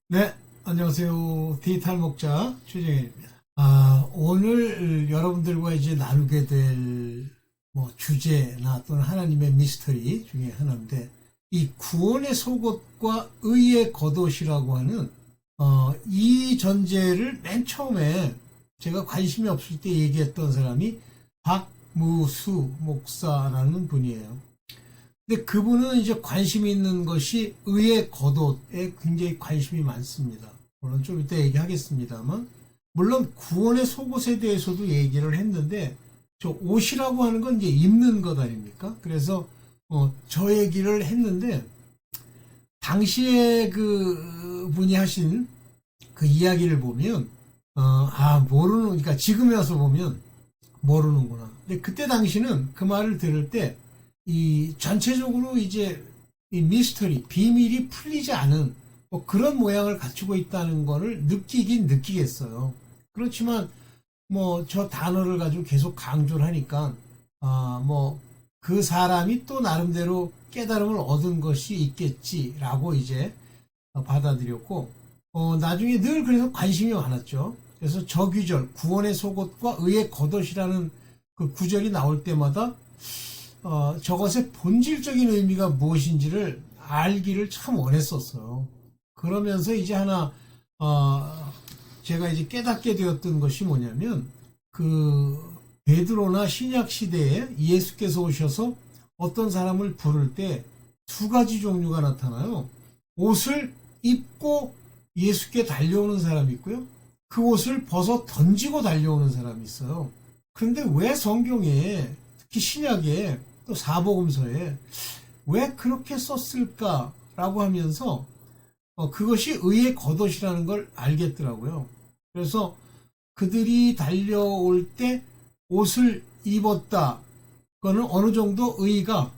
네, 안녕하세요. 디지털 목자 최정현입니다. 오늘 여러분들과 이제 나누게 될 주제나 또는 하나님의 미스터리 중에 하나인데, 이 구원의 속옷과 의의 겉옷이라고 하는 이 전제를 맨 처음에 제가 관심이 없을 때 얘기했던 사람이 박무수 목사라는 분이에요. 근데 그분은 이제 관심이 있는 것이 의의 겉옷에 굉장히 관심이 많습니다. 물론 좀 이따 얘기하겠습니다만, 물론 구원의 속옷에 대해서도 얘기를 했는데, 저 옷이라고 하는 건 이제 입는 것 아닙니까? 그래서 저 얘기를 했는데, 당시에 그 분이 하신 그 이야기를 보면, 그러니까 지금에 와서 보면 모르는구나. 근데 그때 당시는 그 말을 들을 때 이 전체적으로 이제 이 미스터리, 비밀이 풀리지 않은 그런 모양을 갖추고 있다는 거를 느끼긴 느끼겠어요. 그렇지만 저 단어를 가지고 계속 강조를 하니까 그 사람이 또 나름대로 깨달음을 얻은 것이 있겠지라고 이제 받아들였고, 나중에 늘 그래서 관심이 많았죠. 그래서 저 구절, 구원의 속옷과 의의 겉옷이라는 그 구절이 나올 때마다 저것의 본질적인 의미가 무엇인지를 알기를 참 원했었어요. 그러면서 이제 하나, 제가 이제 깨닫게 되었던 것이 뭐냐면, 그, 베드로나 신약 시대에 예수께서 오셔서 어떤 사람을 부를 때 두 가지 종류가 나타나요. 옷을 입고 예수께 달려오는 사람이 있고요. 그 옷을 벗어 던지고 달려오는 사람이 있어요. 그런데 왜 성경에, 특히 신약에 또 사복음서에 왜 그렇게 썼을까라고 하면서 그것이 의의 겉옷이라는 걸 알겠더라고요. 그래서 그들이 달려올 때 옷을 입었다. 그거는 어느 정도 의의가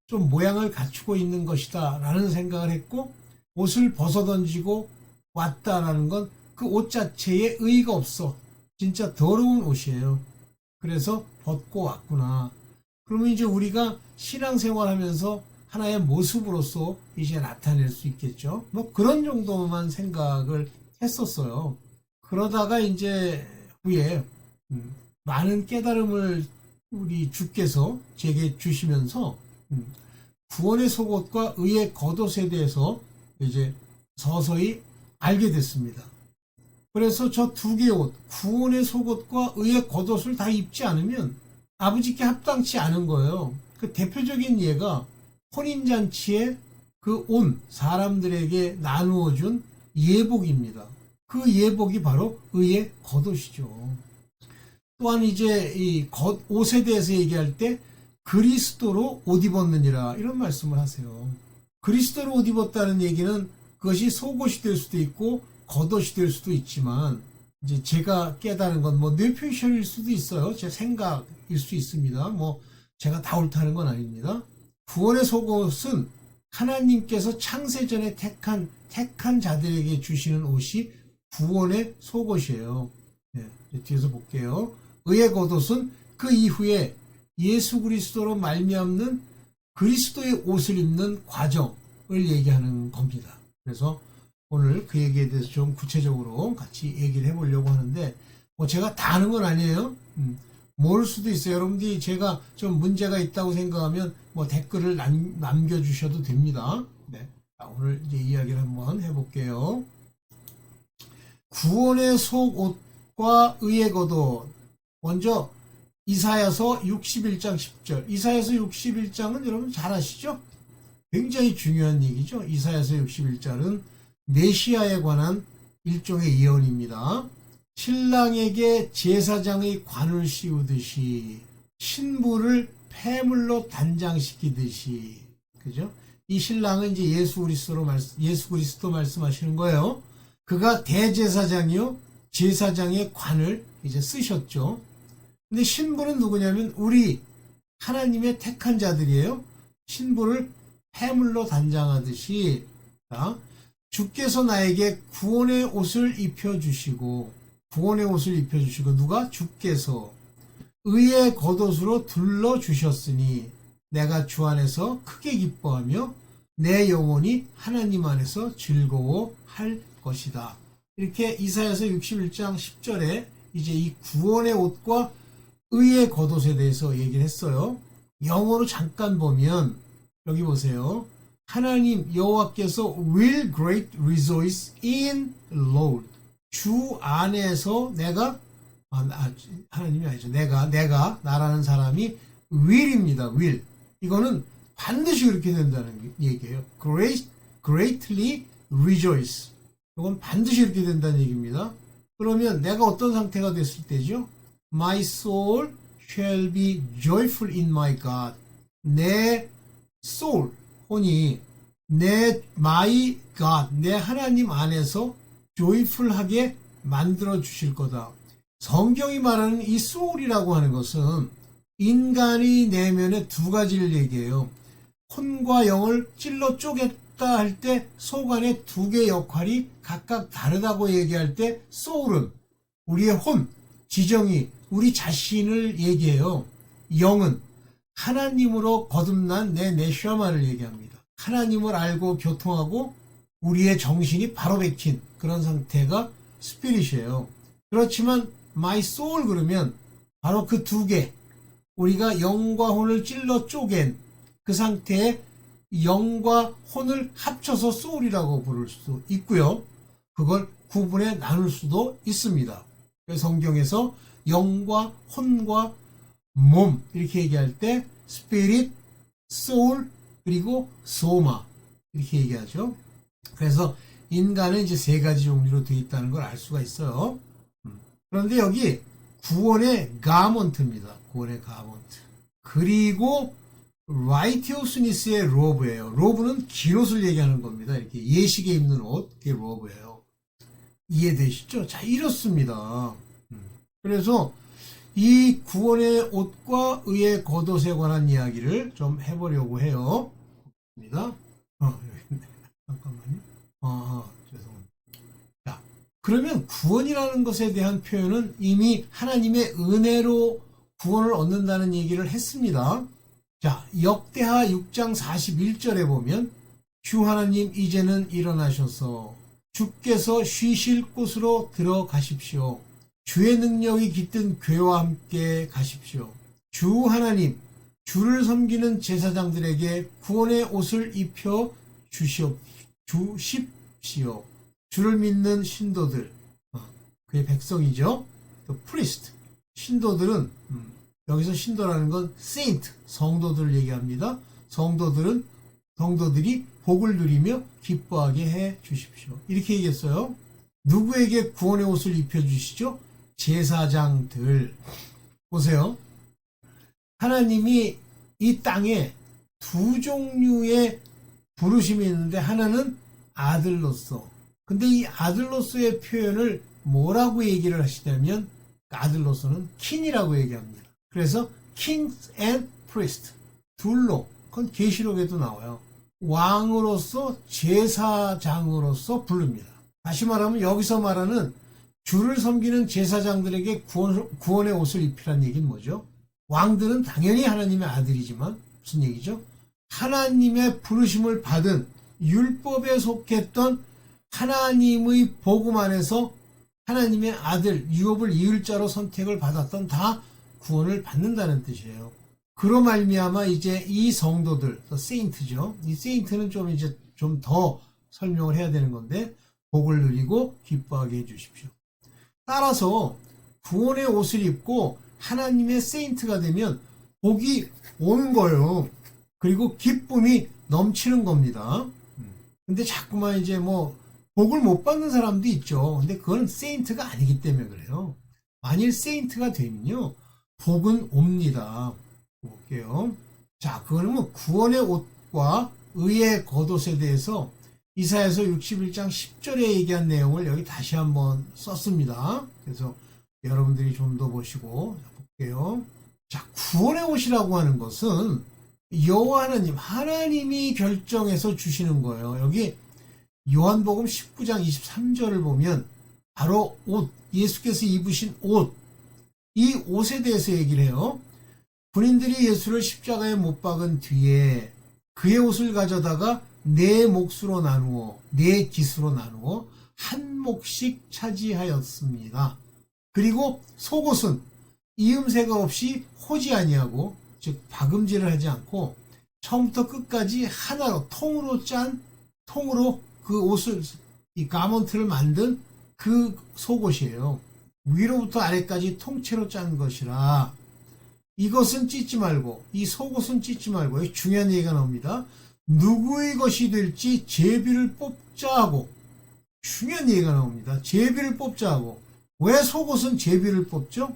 좀 모양을 갖추고 있는 것이다 라는 생각을 했고, 옷을 벗어 던지고 왔다라는 건 그 옷 자체에 의의가 없어. 진짜 더러운 옷이에요. 그래서 벗고 왔구나. 그러면 이제 우리가 신앙생활 하면서 하나의 모습으로서 이제 나타낼 수 있겠죠. 그런 정도만 생각을 했었어요. 그러다가 이제 후에 많은 깨달음을 우리 주께서 제게 주시면서 구원의 속옷과 의의 겉옷에 대해서 이제 서서히 알게 됐습니다. 그래서 저 두 개의 옷, 구원의 속옷과 의의 겉옷을 다 입지 않으면 아버지께 합당치 않은 거예요. 그 대표적인 예가 혼인잔치에 그 온 사람들에게 나누어준 예복입니다. 그 예복이 바로 의의 겉옷이죠. 또한 이제 이 겉옷에 대해서 얘기할 때 그리스도로 옷 입었느니라 이런 말씀을 하세요. 그리스도로 옷 입었다는 얘기는 그것이 속옷이 될 수도 있고 겉옷이 될 수도 있지만, 이제 제가 깨달은 건 뇌피셜일 수도 있어요. 제 생각일 수 있습니다. 제가 다 옳다는 건 아닙니다. 구원의 속옷은 하나님께서 창세전에 택한 자들에게 주시는 옷이 구원의 속옷이에요. 네, 뒤에서 볼게요. 의의 겉옷은 그 이후에 예수 그리스도로 말미암는 그리스도의 옷을 입는 과정을 얘기하는 겁니다. 그래서 오늘 그 얘기에 대해서 좀 구체적으로 같이 얘기를 해보려고 하는데, 제가 다 아는 건 아니에요. 모를 수도 있어요. 여러분들이 제가 좀 문제가 있다고 생각하면 댓글을 남겨주셔도 됩니다. 네. 자, 오늘 이제 이야기를 한번 해볼게요. 구원의 속옷과 의의 겉옷. 먼저 이사야서 61장 10절. 이사야서 61장은 여러분 잘 아시죠? 굉장히 중요한 얘기죠. 이사야서 61장은 메시아에 관한 일종의 예언입니다. 신랑에게 제사장의 관을 씌우듯이 신부를 폐물로 단장시키듯이, 그죠? 이 신랑은 이제 예수 그리스도 말씀하시는 거예요. 그가 대제사장이요 제사장의 관을 이제 쓰셨죠. 근데 신부는 누구냐면 우리 하나님의 택한 자들이에요. 신부를 폐물로 단장하듯이, 자, 주께서 나에게 구원의 옷을 입혀주시고, 누가? 주께서 의의 겉옷으로 둘러주셨으니 내가 주 안에서 크게 기뻐하며 내 영혼이 하나님 안에서 즐거워할 것이다. 이렇게 이사야서 61장 10절에 이제 이 구원의 옷과 의의 겉옷에 대해서 얘기를 했어요. 영어로 잠깐 보면 여기 보세요. 하나님 여호와께서 will great rejoice in Lord. 주 안에서 내가 하나님이 아니죠. 내가 나라는 사람이 will입니다. will. 이거는 반드시 그렇게 된다는 얘기예요. greatly rejoice. 이건 반드시 이렇게 된다는 얘기입니다. 그러면 내가 어떤 상태가 됐을 때죠? My soul shall be joyful in my God. 내 soul, 혼이 my God, 내 하나님 안에서 joyful하게 만들어 주실 거다. 성경이 말하는 이 soul이라고 하는 것은 인간의 내면의 두 가지를 얘기해요. 혼과 영을 찔러 쪼갰다 할 때 속 안에 두 개의 역할이 각각 다르다고 얘기할 때 soul은 우리의 혼, 지정이 우리 자신을 얘기해요. 영은 하나님으로 거듭난 내 네샤마를 얘기합니다. 하나님을 알고 교통하고 우리의 정신이 바로 박힌 그런 상태가 스피릿이에요. 그렇지만 my soul 그러면 바로 그 두 개, 우리가 영과 혼을 찔러 쪼갠 그 상태에 영과 혼을 합쳐서 soul이라고 부를 수도 있고요. 그걸 구분해 나눌 수도 있습니다. 성경에서 영과 혼과 몸 이렇게 얘기할 때 spirit, soul 그리고 soma 이렇게 얘기하죠. 그래서 인간은 이제 세 가지 종류로 되어 있다는 걸 알 수가 있어요. 그런데 여기 구원의 가먼트입니다. 구원의 가먼트. 그리고 righteousness의 로브예요. 로브는 긴 옷을 얘기하는 겁니다. 이렇게 예식에 입는 옷, 그게 로브예요. 이해되시죠? 자, 이렇습니다. 그래서 이 구원의 옷과 의의 겉옷에 관한 이야기를 좀 해보려고 해요. 입니다. 잠깐만요. 죄송합니다. 자, 그러면 구원이라는 것에 대한 표현은 이미 하나님의 은혜로 구원을 얻는다는 얘기를 했습니다. 자, 역대하 6장 41절에 보면 주 하나님 이제는 일어나셔서 주께서 쉬실 곳으로 들어가십시오. 주의 능력이 깃든 괴와 함께 가십시오. 주 하나님, 주를 섬기는 제사장들에게 구원의 옷을 입혀 주십시오. 주를 믿는 신도들, 그의 백성이죠. 또 priest, 신도들은 여기서 신도라는 건 saint, 성도들을 얘기합니다. 성도들이 복을 누리며 기뻐하게 해 주십시오. 이렇게 얘기했어요. 누구에게 구원의 옷을 입혀주시죠? 제사장들. 보세요. 하나님이 이 땅에 두 종류의 부르심이 있는데 하나는 아들로서. 근데 이 아들로서의 표현을 뭐라고 얘기를 하시냐면 아들로서는 킹이라고 얘기합니다. 그래서 kings and priest 둘로, 그건 계시록에도 나와요. 왕으로서 제사장으로서 부릅니다. 다시 말하면 여기서 말하는 주를 섬기는 제사장들에게 구원의 옷을 입히란 얘기는 뭐죠? 왕들은 당연히 하나님의 아들이지만 무슨 얘기죠? 하나님의 부르심을 받은 율법에 속했던 하나님의 복음 안에서 하나님의 아들 유업을 이을 자로 선택을 받았던 다 구원을 받는다는 뜻이에요. 그로 말미암아 이제 이 성도들, 세인트죠. 이 세인트는 좀 더 설명을 해야 되는 건데 복을 누리고 기뻐하게 해주십시오. 따라서 구원의 옷을 입고 하나님의 세인트가 되면 복이 오는 거예요. 그리고 기쁨이 넘치는 겁니다. 근데 자꾸만 이제 복을 못 받는 사람도 있죠. 근데 그건 세인트가 아니기 때문에 그래요. 만일 세인트가 되면요, 복은 옵니다. 볼게요. 자, 그거는 구원의 옷과 의의 겉옷에 대해서 이사야서 61장 10절에 얘기한 내용을 여기 다시 한번 썼습니다. 그래서 여러분들이 좀 더 보시고 볼게요. 자, 구원의 옷이라고 하는 것은 여호와 하나님이 결정해서 주시는 거예요. 여기 요한복음 19장 23절을 보면 바로 옷, 예수께서 입으신 옷, 이 옷에 대해서 얘기를 해요. 군인들이 예수를 십자가에 못 박은 뒤에 그의 옷을 가져다가 네 몫으로 나누어 네 깃으로 나누어 한 몫씩 차지하였습니다. 그리고 속옷은 이음새가 없이 호지 아니하고 즉 박음질을 하지 않고 처음부터 끝까지 하나로 통으로 그 옷을 이 가먼트를 만든 그 속옷이에요. 위로부터 아래까지 통째로 짠 것이라 이것은 찢지 말고 이 속옷은 찢지 말고 중요한 얘기가 나옵니다. 누구의 것이 될지 제비를 뽑자 하고 중요한 얘기가 나옵니다. 제비를 뽑자 하고 왜 속옷은 제비를 뽑죠?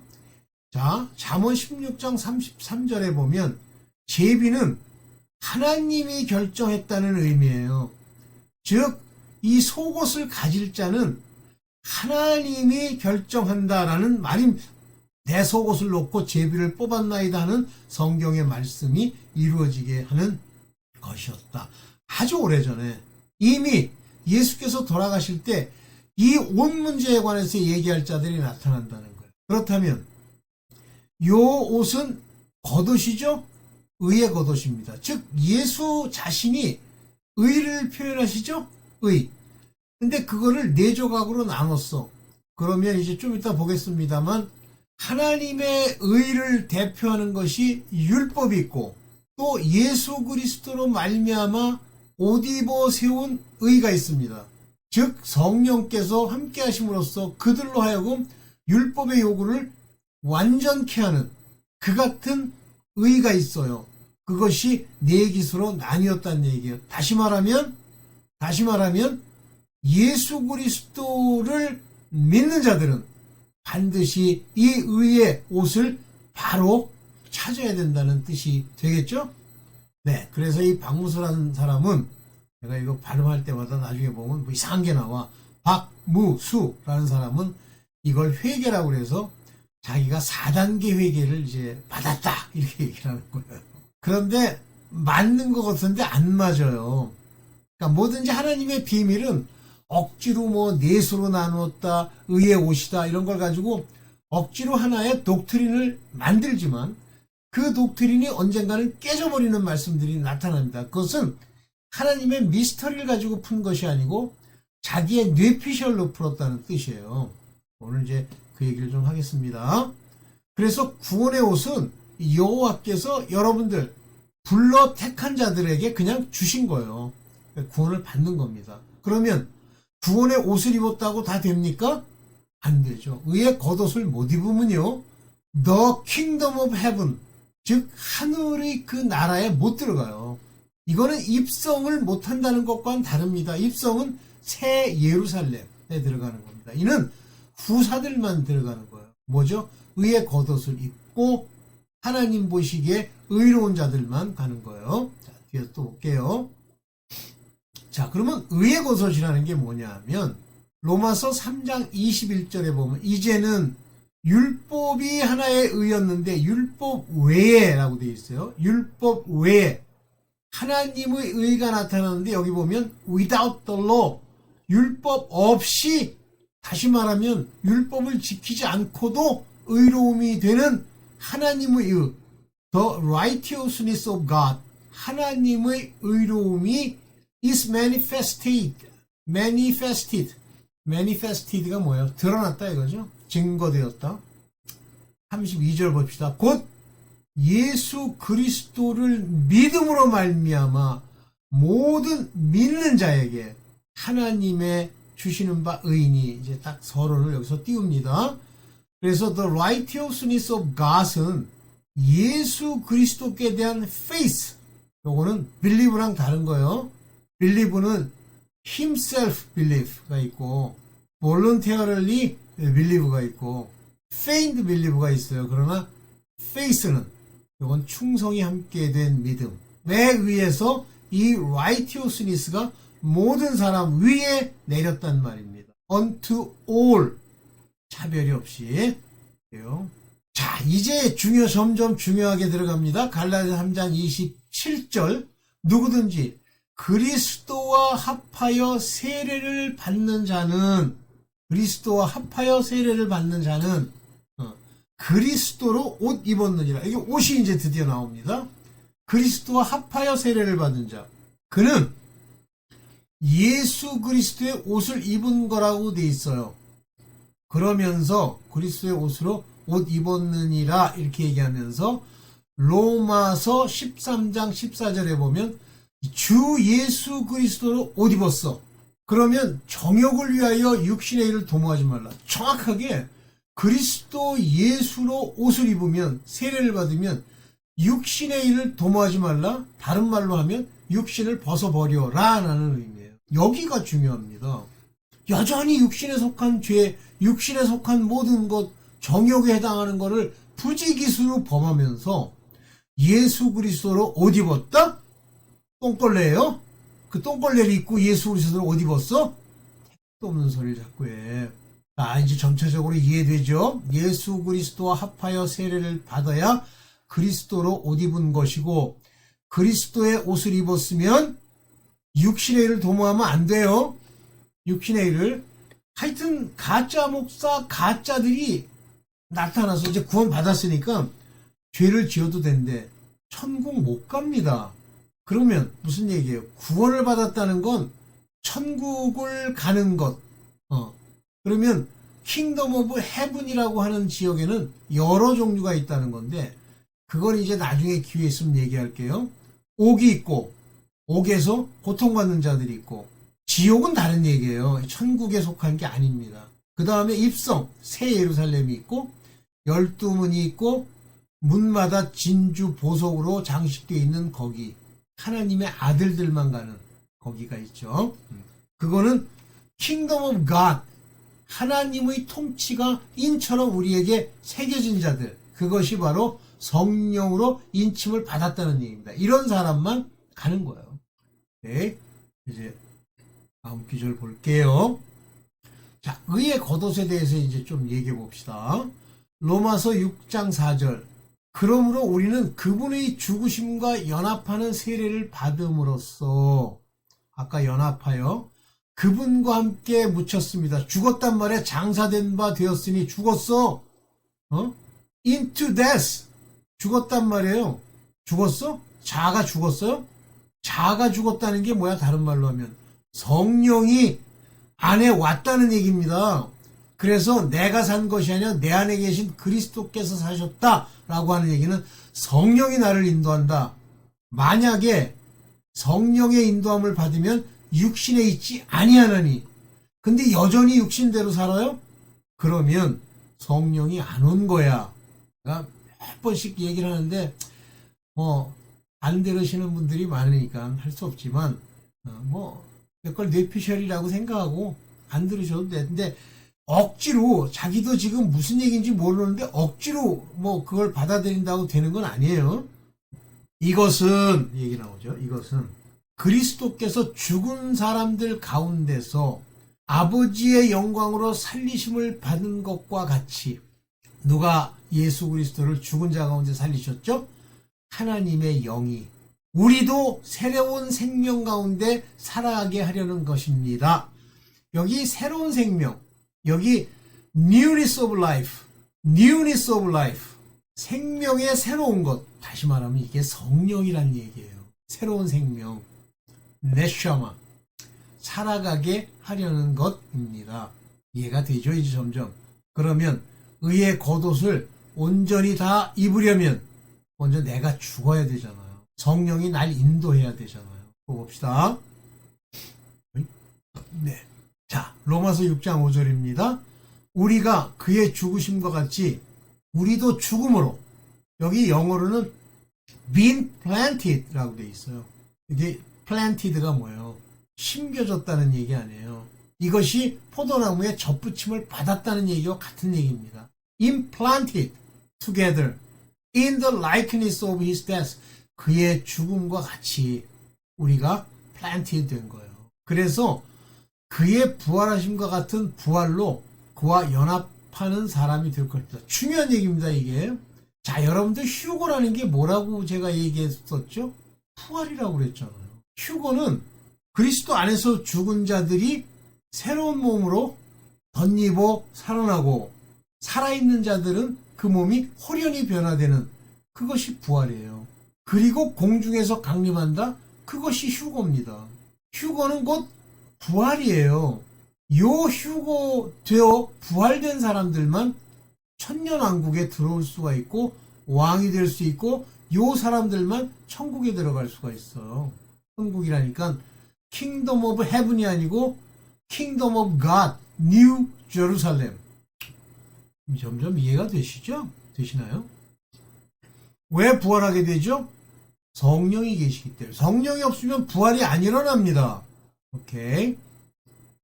자, 잠언 16장 33절에 보면 제비는 하나님이 결정했다는 의미예요. 즉, 이 속옷을 가질 자는 하나님이 결정한다라는 말입니다. 내 속옷을 놓고 제비를 뽑았나이다 하는 성경의 말씀이 이루어지게 하는 것이었다. 아주 오래전에 이미 예수께서 돌아가실 때 이 옷 문제에 관해서 얘기할 자들이 나타난다는 거예요. 그렇다면 이 옷은 겉옷이죠? 의의 겉옷입니다. 즉 예수 자신이 의를 표현하시죠? 의. 근데 그거를 네 조각으로 나눴어. 그러면 이제 좀 이따 보겠습니다만 하나님의 의를 대표하는 것이 율법이 있고 또 예수 그리스도로 말미암아 옷 입어 세운 의가 있습니다. 즉 성령께서 함께 하심으로써 그들로 하여금 율법의 요구를 완전케 하는 그 같은 의가 있어요. 그것이 네 깃으로 나뉘었다는 얘기예요. 다시 말하면 예수 그리스도를 믿는 자들은 반드시 이 의의 옷을 바로 찾아야 된다는 뜻이 되겠죠? 네, 그래서 이 박무수라는 사람은 제가 이거 발음할 때마다 나중에 보면 뭐 이상한 게 나와. 박무수라는 사람은 이걸 회개라고 그래서 자기가 4단계 회개를 이제 받았다 이렇게 얘기를 하는 거예요. 그런데 맞는 것 같은데 안 맞아요. 그러니까 뭐든지 하나님의 비밀은 억지로 뭐 넷으로 나누었다, 의의 옷이다 이런 걸 가지고 억지로 하나의 독트린을 만들지만 그 독트린이 언젠가는 깨져버리는 말씀들이 나타납니다. 그것은 하나님의 미스터리를 가지고 푼 것이 아니고 자기의 뇌피셜로 풀었다는 뜻이에요. 오늘 이제 그 얘기를 좀 하겠습니다. 그래서 구원의 옷은 여호와께서 여러분들 불러 택한 자들에게 그냥 주신 거예요. 구원을 받는 겁니다. 그러면 구원의 옷을 입었다고 다 됩니까? 안 되죠. 의의 겉옷을 못 입으면요. The kingdom of heaven, 즉 하늘의 그 나라에 못 들어가요. 이거는 입성을 못한다는 것과는 다릅니다. 입성은 새 예루살렘에 들어가는 겁니다. 이는 후사들만 들어가는 거예요. 뭐죠? 의의 겉옷을 입고 하나님 보시기에 의로운 자들만 가는 거예요. 자, 뒤에서 또 볼게요. 자, 그러면 의의 겉옷이라는 게 뭐냐 하면 로마서 3장 21절에 보면 이제는 율법이 하나의 의였는데 율법 외에 라고 되어 있어요. 율법 외에 하나님의 의가 나타나는데 여기 보면 without the law, 율법 없이, 다시 말하면 율법을 지키지 않고도 의로움이 되는 하나님의 의, the righteousness of God, 하나님의 의로움이 is manifested가 뭐예요? 드러났다 이거죠? 증거되었다. 32절 봅시다. 곧 예수 그리스도를 믿음으로 말미암아 모든 믿는 자에게 하나님의 주시는 바 의인이 이제 딱 서론을 여기서 띄웁니다. 그래서 the righteousness of God은 예수 그리스도께 대한 faith, 요거는 believe랑 다른 거예요. believe는 himself believe가 있고 voluntarily believe가 있고 feigned believe가 있어요. 그러나 faith는 이건 충성이 함께 된 믿음에 의해서 이 righteousness가 모든 사람 위에 내렸단 말입니다. unto all, 차별이 없이. 자, 이제 점점 중요하게 들어갑니다. 갈라디아 3장 27절, 누구든지 그리스도와 합하여 세례를 받는 자는 그리스도로 옷 입었느니라. 이게 옷이 이제 드디어 나옵니다. 그리스도와 합하여 세례를 받은 자, 그는 예수 그리스도의 옷을 입은 거라고 돼 있어요. 그러면서 그리스도의 옷으로 옷 입었느니라 이렇게 얘기하면서 로마서 13장 14절에 보면 주 예수 그리스도로 옷 입었어. 그러면 정욕을 위하여 육신의 일을 도모하지 말라. 정확하게 그리스도 예수로 옷을 입으면 세례를 받으면 육신의 일을 도모하지 말라. 다른 말로 하면 육신을 벗어버려라 라는 의미예요. 여기가 중요합니다. 여전히 육신에 속한 죄, 육신에 속한 모든 것, 정욕에 해당하는 것을 부지기수로 범하면서 예수 그리스도로 옷 입었다? 똥걸레예요? 그 똥걸레를 입고 예수 그리스도로 옷 입었어? 택도 없는 소리를 자꾸 해. 자, 이제 전체적으로 이해되죠? 예수 그리스도와 합하여 세례를 받아야 그리스도로 옷 입은 것이고 그리스도의 옷을 입었으면 육신의 일을 도모하면 안 돼요. 육신의 일을. 하여튼 가짜 목사, 가짜들이 나타나서 이제 구원 받았으니까 죄를 지어도 된대. 천국 못 갑니다. 그러면 무슨 얘기예요? 구원을 받았다는 건 천국을 가는 것. 그러면 킹덤 오브 헤븐이라고 하는 지역에는 여러 종류가 있다는 건데 그건 이제 나중에 기회 있으면 얘기할게요. 옥이 있고 옥에서 고통받는 자들이 있고 지옥은 다른 얘기예요. 천국에 속한 게 아닙니다. 그 다음에 입성, 새 예루살렘이 있고 12문이 있고 문마다 진주 보석으로 장식되어 있는 거기 하나님의 아들들만 가는 거기가 있죠. 그거는 킹덤 오브 갓 하나님의 통치가 인처럼 우리에게 새겨진 자들 그것이 바로 성령으로 인침을 받았다는 얘기입니다. 이런 사람만 가는 거예요. 네, 이제 다음 구절 볼게요. 자, 의의 겉옷에 대해서 이제 좀 얘기해 봅시다. 로마서 6장 4절. 그러므로 우리는 그분의 죽으심과 연합하는 세례를 받음으로써 아까 연합하여 그분과 함께 묻혔습니다. 죽었단 말에 장사된 바 되었으니 죽었어. into death. 죽었단 말이에요. 죽었어? 자아가 죽었어요? 자아가 죽었다는 게 뭐야? 다른 말로 하면 성령이 안에 왔다는 얘기입니다. 그래서 내가 산 것이 아니라 내 안에 계신 그리스도께서 사셨다라고 하는 얘기는 성령이 나를 인도한다. 만약에 성령의 인도함을 받으면 육신에 있지 아니하나니 근데 여전히 육신대로 살아요? 그러면 성령이 안 온 거야. 그러니까 몇 번씩 얘기를 하는데 안 들으시는 분들이 많으니까 할 수 없지만 그걸 뇌피셜이라고 생각하고 안 들으셔도 되는데 억지로 자기도 지금 무슨 얘기인지 모르는데 억지로 그걸 받아들인다고 되는 건 아니에요. 이것은 얘기 나오죠. 이것은 그리스도께서 죽은 사람들 가운데서 아버지의 영광으로 살리심을 받은 것과 같이 누가 예수 그리스도를 죽은 자 가운데 살리셨죠? 하나님의 영이 우리도 새로운 생명 가운데 살아가게 하려는 것입니다. 여기 새로운 생명, 여기 newness of life, newness of life, 생명의 새로운 것. 다시 말하면 이게 성령이란 얘기예요. 새로운 생명, 네샤마, 살아가게 하려는 것입니다. 이해가 되죠? 이제 점점. 그러면 의의 겉옷을 온전히 다 입으려면 먼저 내가 죽어야 되잖아요. 성령이 날 인도해야 되잖아요. 봅시다. 네. 자, 로마서 6장 5절입니다. 우리가 그의 죽으심과 같이 우리도 죽음으로 여기 영어로는 been planted라고 되어 있어요. 이게 planted가 뭐예요? 심겨졌다는 얘기 아니에요. 이것이 포도나무에 접붙임을 받았다는 얘기와 같은 얘기입니다. implanted together in the likeness of his death. 그의 죽음과 같이 우리가 planted 된 거예요. 그래서 그의 부활하심과 같은 부활로 그와 연합하는 사람이 될 것이다. 중요한 얘기입니다, 이게. 자, 여러분들 휴거라는 게 뭐라고 제가 얘기했었죠? 부활이라고 그랬잖아요. 휴거는 그리스도 안에서 죽은 자들이 새로운 몸으로 덧입어 살아나고 살아있는 자들은 그 몸이 홀연히 변화되는 그것이 부활이에요. 그리고 공중에서 강림한다? 그것이 휴거입니다. 휴거는 곧 부활이에요. 요 휴거되어 부활된 사람들만 천년왕국에 들어올 수가 있고 왕이 될 수 있고 요 사람들만 천국에 들어갈 수가 있어요. 천국이라니까 킹덤 오브 헤븐이 아니고 킹덤 오브 갓, 뉴 제루살렘. 점점 이해가 되시죠? 되시나요? 왜 부활하게 되죠? 성령이 계시기 때문에. 성령이 없으면 부활이 안 일어납니다. 오케이.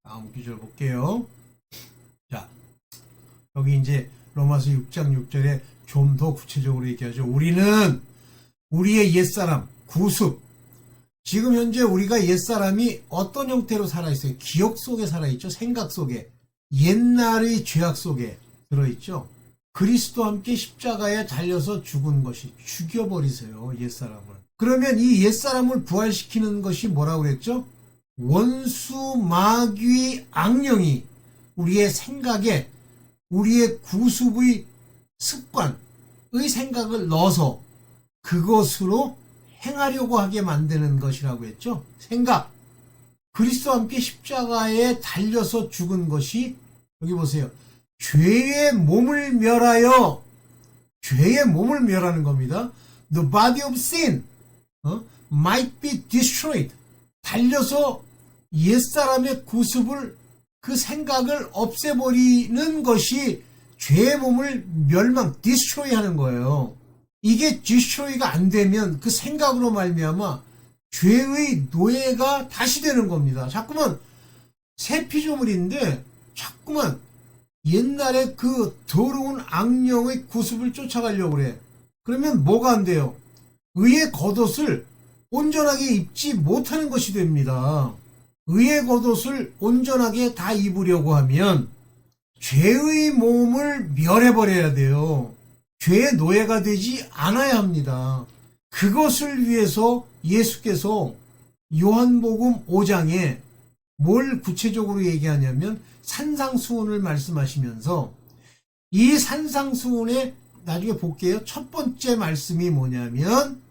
다음 구절 볼게요. 자, 여기 이제 로마서 6장 6절에 좀 더 구체적으로 얘기하죠. 우리는 우리의 옛사람, 구습. 지금 현재 우리가 옛사람이 어떤 형태로 살아있어요? 기억 속에 살아있죠. 생각 속에. 옛날의 죄악 속에 들어있죠. 그리스도와 함께 십자가에 달려서 죽은 것이 죽여버리세요. 옛사람을. 그러면 이 옛사람을 부활시키는 것이 뭐라고 그랬죠? 원수, 마귀, 악령이 우리의 생각에 우리의 구습의 습관의 생각을 넣어서 그것으로 행하려고 하게 만드는 것이라고 했죠. 생각. 그리스도와 함께 십자가에 달려서 죽은 것이 여기 보세요. 죄의 몸을 멸하여 죄의 몸을 멸하는 겁니다. The body of sin might be destroyed. 달려서 옛사람의 구습을 그 생각을 없애버리는 것이 죄의 몸을 멸망, destroy 하는 거예요. 이게 destroy가 안 되면 그 생각으로 말미암아 죄의 노예가 다시 되는 겁니다. 자꾸만 새 피조물인데 자꾸만 옛날에 그 더러운 악령의 구습을 쫓아가려고 그래. 그러면 뭐가 안 돼요? 의의 겉옷을 온전하게 입지 못하는 것이 됩니다. 의의 겉옷을 온전하게 다 입으려고 하면 죄의 몸을 멸해버려야 돼요. 죄의 노예가 되지 않아야 합니다. 그것을 위해서 예수께서 요한복음 5장에 뭘 구체적으로 얘기하냐면 산상수훈을 말씀하시면서 이 산상수훈에 나중에 볼게요. 첫 번째 말씀이 뭐냐면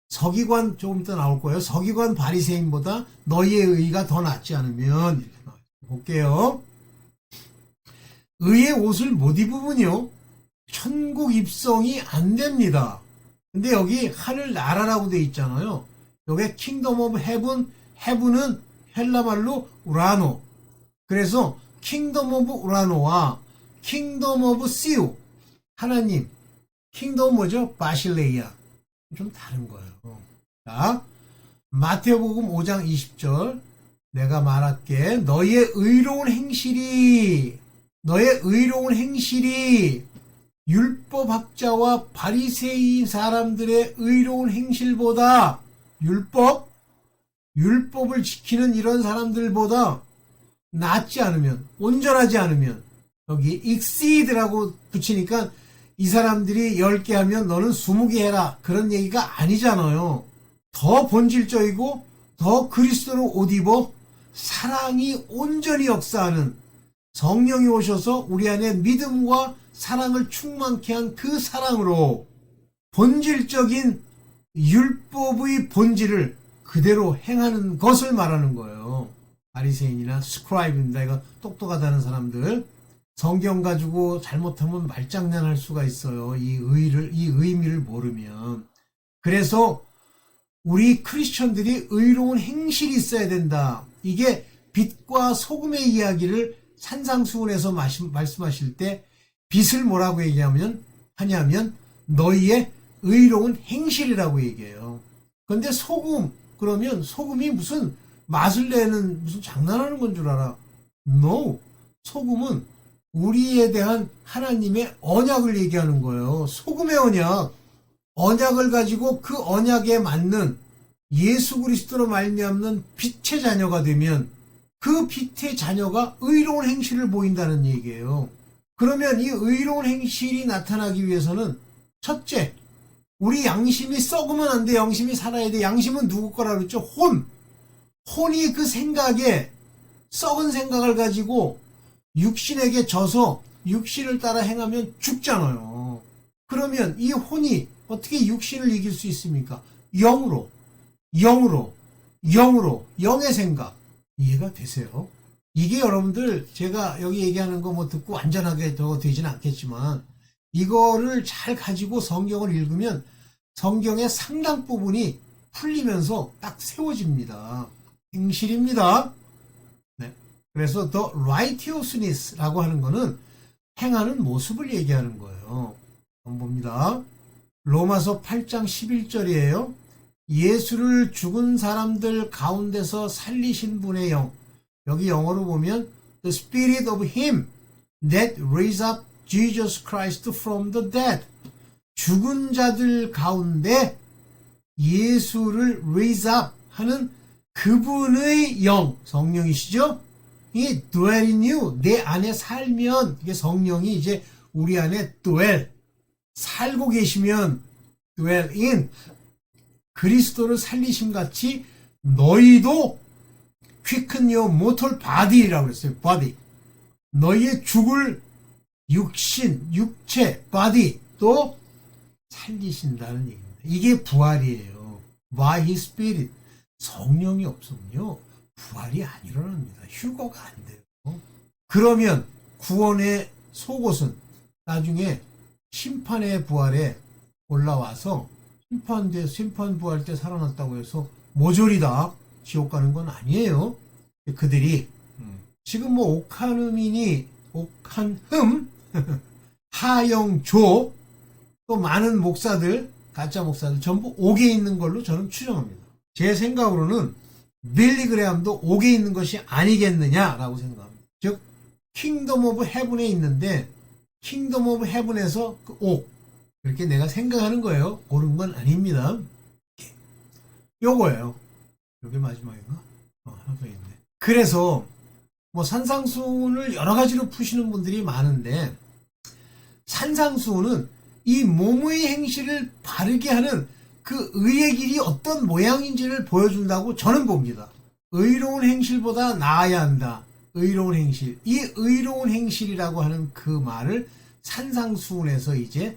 서기관 조금 이따 나올 거예요. 서기관 바리새인보다 너희의 의가 더 낫지 않으면 이렇게 나와요. 볼게요. 의의 옷을 못 입으면요 천국 입성이 안 됩니다. 근데 여기 하늘나라라고 돼 있잖아요. 여기 킹덤 오브 헤븐, 헤븐은 헬라말로 우라노. 그래서 킹덤 오브 우라노와 킹덤 오브 시우, 하나님, 킹덤 뭐죠? 바실레이아. 좀 다른 거예요. 자, 마태복음 5장 20절 내가 말할게. 너의 의로운 행실이 율법학자와 바리새인 사람들의 의로운 행실보다 율법을 지키는 이런 사람들보다 낫지 않으면, 온전하지 않으면, 여기 exceed라고 붙이니까 이 사람들이 10개 하면 너는 20개 해라. 그런 얘기가 아니잖아요. 더 본질적이고 더 그리스도로 옷 입어 사랑이 온전히 역사하는 성령이 오셔서 우리 안에 믿음과 사랑을 충만케 한 그 사랑으로 본질적인 율법의 본질을 그대로 행하는 것을 말하는 거예요. 바리새인이나 스크라이브입니다. 이거 똑똑하다는 사람들. 성경 가지고 잘못하면 말장난할 수가 있어요. 이 의미를 모르면. 그래서 우리 크리스천들이 의로운 행실이 있어야 된다. 이게 빛과 소금의 이야기를 산상수훈에서 말씀하실 때 빛을 뭐라고 얘기하냐면 너희의 의로운 행실이라고 얘기해요. 그런데 소금, 그러면 소금이 무슨 맛을 내는 무슨 장난하는 건 줄 알아. No. 소금은 우리에 대한 하나님의 언약을 얘기하는 거예요. 소금의 언약. 언약을 가지고 그 언약에 맞는 예수 그리스도로 말미암는 빛의 자녀가 되면 그 빛의 자녀가 의로운 행실을 보인다는 얘기예요. 그러면 이 의로운 행실이 나타나기 위해서는 첫째, 우리 양심이 썩으면 안 돼. 양심이 살아야 돼. 양심은 누구 거라 그랬죠? 혼이 그 생각에 썩은 생각을 가지고 육신에게 져서 육신을 따라 행하면 죽잖아요. 그러면 이 혼이 어떻게 육신을 이길 수 있습니까? 영의 생각. 이해가 되세요? 이게 여러분들 제가 여기 얘기하는 거 뭐 듣고 완전하게 되지는 않겠지만 이거를 잘 가지고 성경을 읽으면 성경의 상당 부분이 풀리면서 딱 세워집니다. 행실입니다. 네. 그래서 the righteousness라고 하는 거는 행하는 모습을 얘기하는 거예요. 한번 봅니다. 로마서 8장 11절이에요. 예수를 죽은 사람들 가운데서 살리신 분의 영. 여기 영어로 보면 The Spirit of Him that raised up Jesus Christ from the dead. 죽은 자들 가운데 예수를 raise up 하는 그분의 영, 성령이시죠? 이 dwell in you, 내 안에 살면, 이게 성령이 이제 우리 안에 dwell, 살고 계시면 dwell in, 그리스도를 살리심 같이 너희도 quicken your mortal body라고 그랬어요. body. 너희의 죽을 육신, 육체, body 또 살리신다는 얘기입니다. 이게 부활이에요. By His Spirit. 성령이 없으면요. 부활이 안 일어납니다. 휴거가 안 돼요. 그러면 구원의 속옷은 나중에 심판의 부활에 올라와서 심판 부활 때 살아났다고 해서 모조리 다 지옥 가는 건 아니에요. 그들이 지금 뭐 옥한음이니 옥한흠 하영조 또 많은 목사들 가짜 목사들 전부 옥에 있는 걸로 저는 추정합니다. 제 생각으로는 빌리 그레함도 옥에 있는 것이 아니겠느냐라고 생각합니다. 즉 킹덤 오브 헤븐에 있는데 킹덤 오브 헤븐에서 그 옥 그렇게 내가 생각하는 거예요. 옳은 건 아닙니다. 요거예요. 요게 마지막인가? 하나 더 있네. 그래서 뭐 산상수훈을 여러 가지로 푸시는 분들이 많은데 산상수훈은 이 몸의 행실을 바르게 하는 그 의의 길이 어떤 모양인지를 보여준다고 저는 봅니다. 의로운 행실보다 나아야 한다. 의로운 행실. 이 의로운 행실이라고 하는 그 말을 산상수훈에서 이제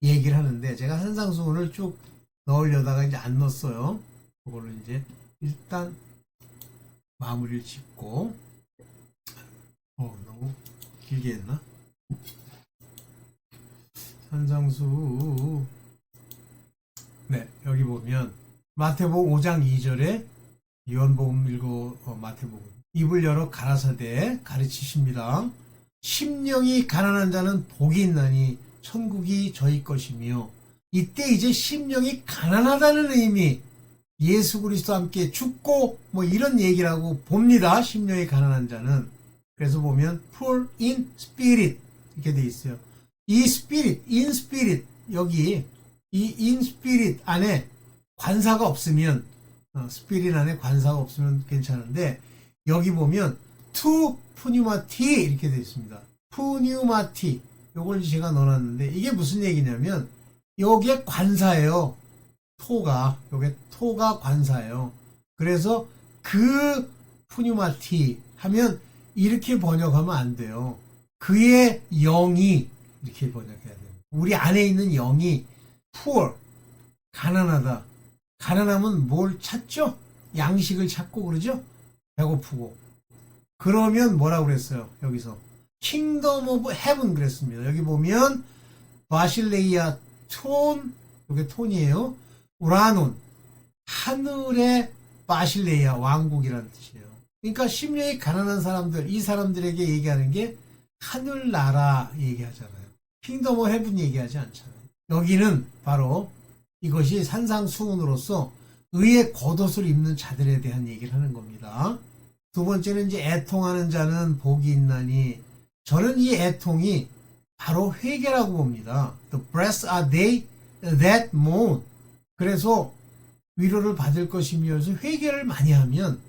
얘기를 하는데 제가 산상수훈을 쭉 넣으려다가 이제 안 넣었어요. 그걸로 이제 일단 마무리를 짓고 너무 길게 했나? 산상수 네 여기 보면 마태복음 5장 2절에 요한복음 읽고 마태복음 입을 열어 가라사대 가르치십니다. 심령이 가난한 자는 복이 있나니 천국이 저희 것이며 이때 이제 심령이 가난하다는 의미 예수 그리스도와 함께 죽고 뭐 이런 얘기라고 봅니다. 심령이 가난한 자는 그래서 보면 poor in spirit 이렇게 돼 있어요. 이 spirit, in spirit 여기 이 in spirit 안에 관사가 없으면 spirit 안에 관사가 없으면 괜찮은데 여기 보면 to pneumati 이렇게 돼 있습니다. pneumati 요걸 제가 넣어놨는데 이게 무슨 얘기냐면 요게 관사예요. 요게 토가 관사예요. 그래서 그 pneumati 하면 이렇게 번역하면 안 돼요. 그의 영이 이렇게 번역해야 돼요. 우리 안에 있는 영이 poor, 가난하다. 가난하면 뭘 찾죠? 양식을 찾고 그러죠? 배고프고. 그러면 뭐라고 그랬어요? 여기서 Kingdom of Heaven 그랬습니다. 여기 보면 바실레이아 톤, 이게 톤이에요. 우라논, 하늘의 바실레이아 왕국이라는 뜻이에요. 그러니까 심령이 가난한 사람들, 이 사람들에게 얘기하는 게 하늘나라 얘기하잖아요. 킹덤 오브 헤븐 얘기하지 않잖아요. 여기는 바로 이것이 산상수훈으로서 의의 겉옷을 입는 자들에 대한 얘기를 하는 겁니다. 두 번째는 이제 애통하는 자는 복이 있나니 저는 이 애통이 바로 회개라고 봅니다. The blessed are they that mourn. 그래서 위로를 받을 것이며 회개를 많이 하면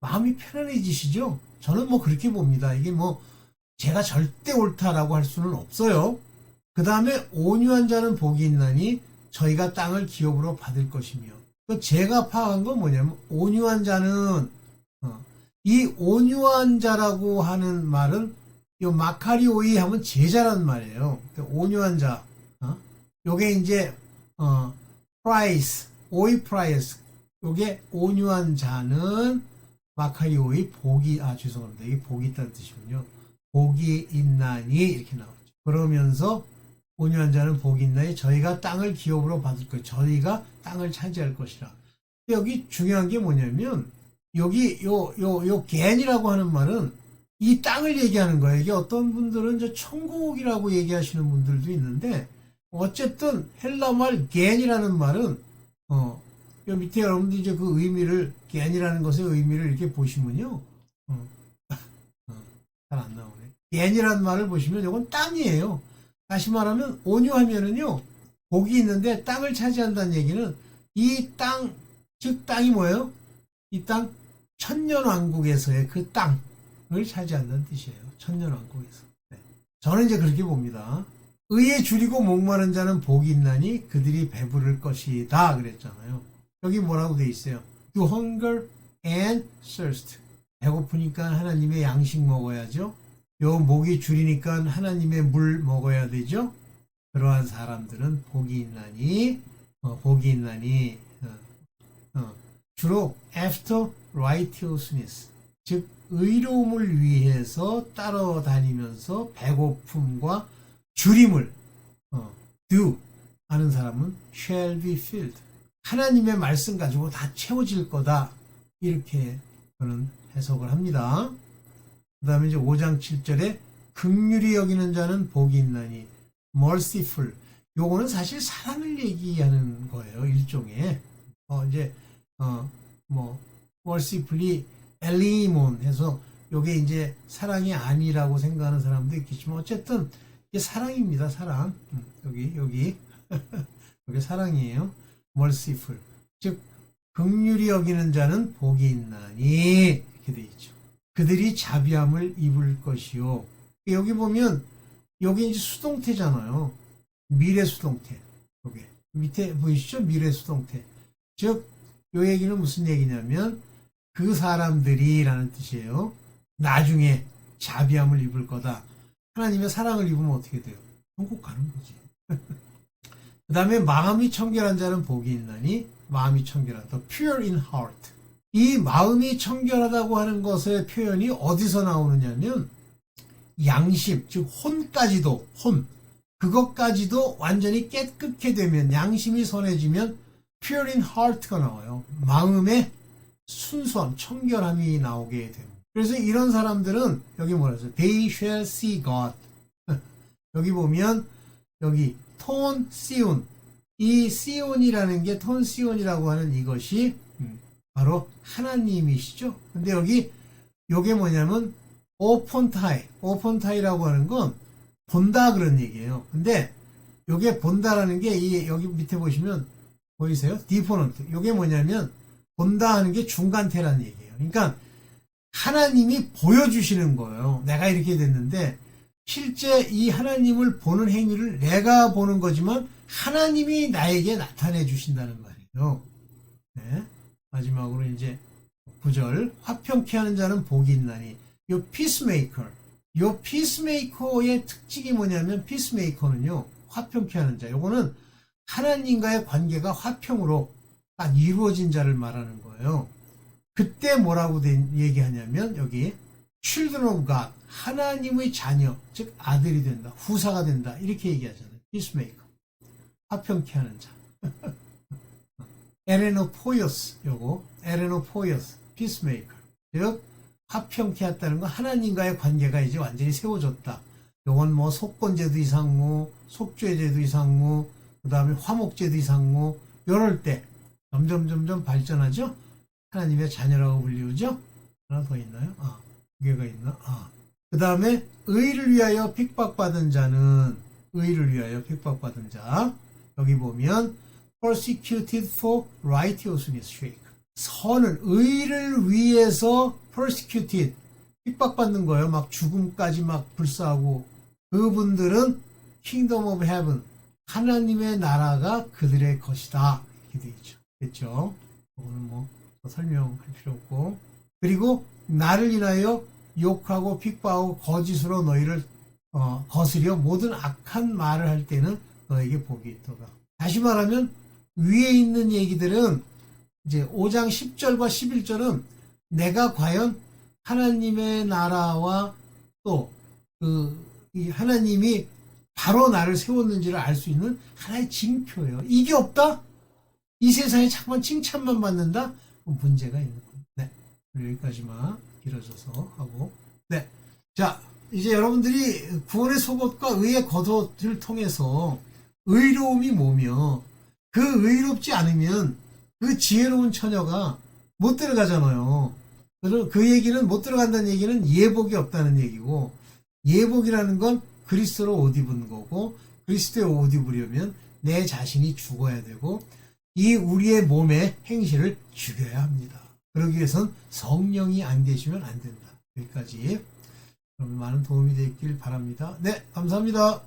마음이 편안해지시죠? 저는 뭐 그렇게 봅니다. 이게 뭐 제가 절대 옳다라고 할 수는 없어요. 그 다음에 온유한 자는 복이 있나니 저희가 땅을 기업으로 받을 것이며 제가 파악한 건 뭐냐면 온유한 자는 이 온유한 자라고 하는 말은 요 마카리오이 하면 제자라는 말이에요. 온유한 자 요게 이제 프라이스 오이 프라이스 요게 온유한 자는 마카리오의 복이, 죄송합니다. 이게 복이 있다는 뜻이군요. 복이 있나니 이렇게 나오죠. 그러면서 온유한 자는 복이 있나니 저희가 땅을 기업으로 받을 것, 저희가 땅을 차지할 것이라. 여기 중요한 게 뭐냐면 여기 요 겐이라고 하는 말은 이 땅을 얘기하는 거예요. 이게 어떤 분들은 저 천국이라고 얘기하시는 분들도 있는데 어쨌든 헬라말 겐이라는 말은 요 밑에 여러분들이 이제 그 의미를 겐이라는 것의 의미를 이렇게 보시면요. 잘 안 나오네. 겐이라는 말을 보시면 이건 땅이에요. 다시 말하면 온유하면은요. 복이 있는데 땅을 차지한다는 얘기는 이 땅, 즉 땅이 뭐예요? 이 땅 천년왕국에서의 그 땅을 차지한다는 뜻이에요. 천년왕국에서. 네. 저는 이제 그렇게 봅니다. 의에 줄이고 목마른 자는 복이 있나니 그들이 배부를 것이다 그랬잖아요. 여기 뭐라고 돼 있어요? To hunger and thirst. 배고프니까 하나님의 양식 먹어야죠. 요 목이 줄이니까 하나님의 물 먹어야 되죠. 그러한 사람들은 복이 있나니 주로 after righteousness, 즉 의로움을 위해서 따라다니면서 배고픔과 줄임을 do 하는 사람은 shall be filled. 하나님의 말씀 가지고 다 채워질 거다. 이렇게 저는 해석을 합니다. 그 다음에 이제 5장 7절에 긍휼히 여기는 자는 복이 있나니 merciful. 요거는 사실 사랑을 얘기하는 거예요. 일종의. mercifully 엘리몬 해서 요게 이제 사랑이 아니라고 생각하는 사람도 있겠지만 어쨌든 이게 사랑입니다. 사랑. 여기 사랑이에요. merciful. 즉 긍휼히 여기는 자는 복이 있나니 이렇게 돼 있죠. 그들이 자비함을 입을 것이요. 여기 보면 여기 이제 수동태잖아요. 미래 수동태. 여기 밑에 보이시죠? 미래 수동태. 즉 요 얘기는 무슨 얘기냐면 그 사람들이라는 뜻이에요. 나중에 자비함을 입을 거다. 하나님의 사랑을 입으면 어떻게 돼요? 천국 가는 거지. 그 다음에 마음이 청결한 자는 복이 있나니 마음이 청결하다. pure in heart. 이 마음이 청결하다고 하는 것의 표현이 어디서 나오느냐면 양심, 즉 혼까지도 그것까지도 완전히 깨끗게 되면 양심이 선해지면 pure in heart가 나와요. 마음의 순수함, 청결함이 나오게 됩니다. 그래서 이런 사람들은 여기 뭐라 했어요? They shall see God. 여기 보면 여기 톤 시온, 이 시온이라는 게 톤 시온이라고 하는 이것이 바로 하나님이시죠. 근데 여기 요게 뭐냐면 오폰타이라고 하는 건 본다 그런 얘기예요. 근데 요게 본다라는 게 여기 밑에 보시면 보이세요? 디포넌트. 요게 뭐냐면 본다 하는 게 중간태라는 얘기예요. 그러니까 하나님이 보여주시는 거예요. 내가 이렇게 됐는데 실제 이 하나님을 보는 행위를 내가 보는 거지만 하나님이 나에게 나타내 주신다는 말이에요. 네. 마지막으로 이제 9절 화평케 하는 자는 복이 있나니 요 피스메이커의 특징이 뭐냐면 피스메이커는요 화평케 하는 자. 요거는 하나님과의 관계가 화평으로 딱 이루어진 자를 말하는 거예요. 그때 뭐라고 얘기하냐면 여기 children of God, 하나님의 자녀, 즉 아들이 된다, 후사가 된다 이렇게 얘기하잖아요. peacemaker, 화평케 하는 자. 에레노포이어스, 에레노포이어스, peacemaker, 즉 화평케 했다는 건 하나님과의 관계가 이제 완전히 세워졌다. 요건 뭐 속건제도 이상무, 속죄제도 이상무, 그 다음에 화목제도 이상무, 이럴 때 점점 발전하죠. 하나님의 자녀라고 불리우죠. 하나 더 있나요? 두 개가 있나? 그 다음에 의를 위하여 핍박받은 자는 여기 보면 persecuted for righteousness sake. 선을 의를 위해서 persecuted 핍박받는 거예요. 막 죽음까지 막 불사하고 그분들은 kingdom of heaven 하나님의 나라가 그들의 것이다 이렇게 되어 있죠. 됐죠? 이거는 뭐 설명할 필요 없고 그리고 나를 인하여 욕하고 핍박하고 거짓으로 너희를 거스려 모든 악한 말을 할 때는 너에게 복이 있도다. 다시 말하면 위에 있는 얘기들은 이제 5장 10절과 11절은 내가 과연 하나님의 나라와 또 이 하나님이 바로 나를 세웠는지를 알 수 있는 하나의 징표예요. 이게 없다? 이 세상에 자꾸만 칭찬만 받는다? 그럼 문제가 있는 거예요. 네. 여기까지만 길어져서 하고. 네. 자, 이제 여러분들이 구원의 속옷과 의의 겉옷을 통해서 의로움이 뭐며 그 의롭지 않으면 그 지혜로운 처녀가 못 들어가잖아요. 그래서 그 얘기는 못 들어간다는 얘기는 예복이 없다는 얘기고 예복이라는 건 그리스도로 옷 입은 거고 그리스도의 옷 입으려면 내 자신이 죽어야 되고 이 우리의 몸의 행실을 죽여야 합니다. 그러기 위해선 성령이 안 계시면 안 된다. 여기까지. 그럼 많은 도움이 됐길 바랍니다. 네, 감사합니다.